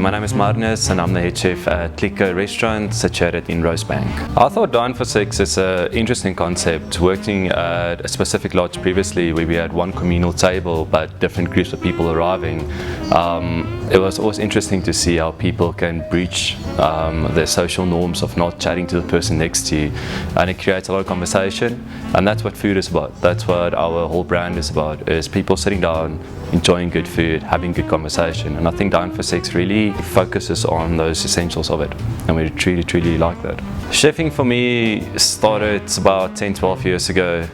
my name is Marnus and I'm the head chef at Clico restaurant situated in Rosebank. I thought Dine4SIX is an interesting concept, working at a specific lodge previously where we had one communal table but different groups of people arriving. It was always interesting to see how people can breach their social norms of not chatting to the person next to you, and it creates a lot of conversation, and that's what food is about. That's what our whole brand is about, is people sitting down, enjoying good food, having good conversation, and I think Dine4SIX really focuses on those essentials of it, and we truly like that. Chefing for me started about 10-12 years ago.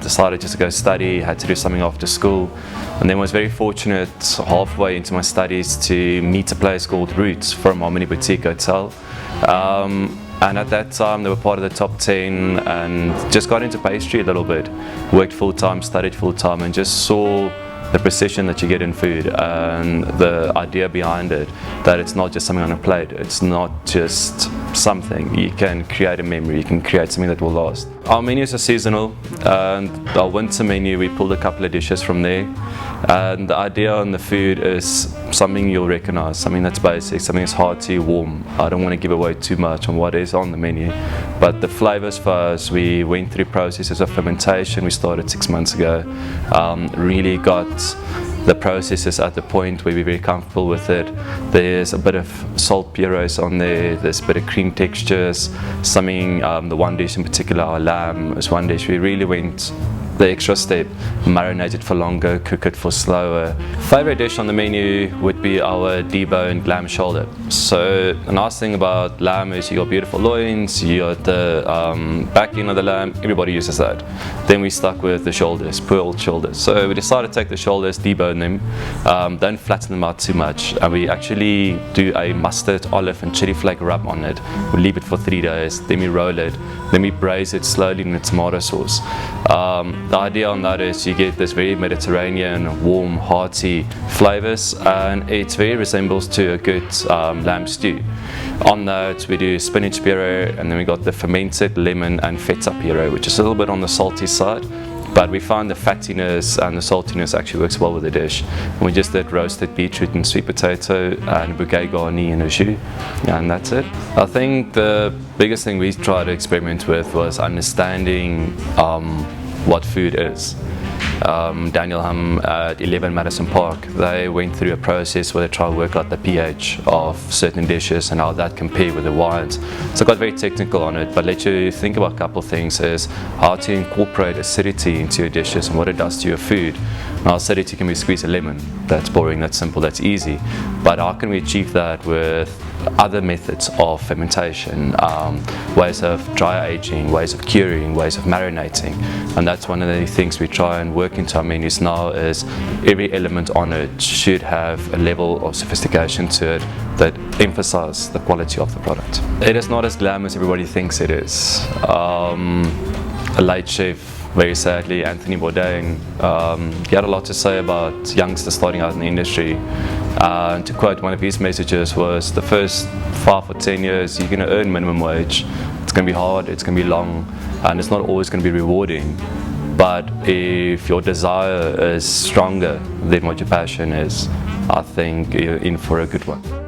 Decided just to go study, had to do something after school, and then was very fortunate halfway into my studies to meet a place called Roots from Harmony Boutique Hotel. And at that time they were part of the top 10 and just got into pastry a little bit. Worked full-time, studied full-time, and just saw the precision that you get in food and the idea behind it, that it's not just something on a plate, it's not just something. You can create a memory, you can create something that will last. Our menus are seasonal, and our winter menu we pulled a couple of dishes from there, and the idea on the food is something you'll recognize, something that's basic, something that's hearty, warm. I don't want to give away too much on what is on the menu, but the flavors for us, we went through processes of fermentation. We started 6 months ago, really got the processes at the point where we're very comfortable with it. There's a bit of salt purees on there's a bit of cream textures, something, the one dish in particular, our lamb is one dish we really went the extra step, marinate it for longer, cook it for slower. Favorite dish on the menu would be our deboned lamb shoulder. So the nice thing about lamb is you got beautiful loins, you got the back end of the lamb, everybody uses that. Then we stuck with the shoulders, pearled shoulders. So we decided to take the shoulders, debone them, don't flatten them out too much, and we actually do a mustard, olive and chili flake rub on it. We leave it for 3 days, then we roll it, then we braise it slowly in a tomato sauce. The idea on that is you get this very Mediterranean, warm, hearty flavors, and it very resembles to a good lamb stew. On that we do spinach puree, and then we got the fermented lemon and feta puree, which is a little bit on the salty side, but we find the fattiness and the saltiness actually works well with the dish. And we just did roasted beetroot and sweet potato and bouquet garni and au jus, and that's it. I think the biggest thing we tried to experiment with was understanding what food is. Daniel Hum at 11 Madison Park, they went through a process where they try to work out the pH of certain dishes and how that compare with the wines. So I got very technical on it, but let you think about a couple of things, is how to incorporate acidity into your dishes and what it does to your food. Now acidity can be squeeze a lemon, that's boring, that's simple, that's easy, but how can we achieve that with other methods of fermentation, ways of dry aging, ways of curing, ways of marinating? And that's one of the things we try and work into our menus now, is every element on it should have a level of sophistication to it that emphasizes the quality of the product. It is not as glam as everybody thinks it is. A late chef, very sadly, Anthony Bourdain, he had a lot to say about youngsters starting out in the industry. To quote one of his messages was, the first 5 or 10 years you're going to earn minimum wage. It's going to be hard, it's going to be long, and it's not always going to be rewarding. But if your desire is stronger than what your passion is, I think you're in for a good one.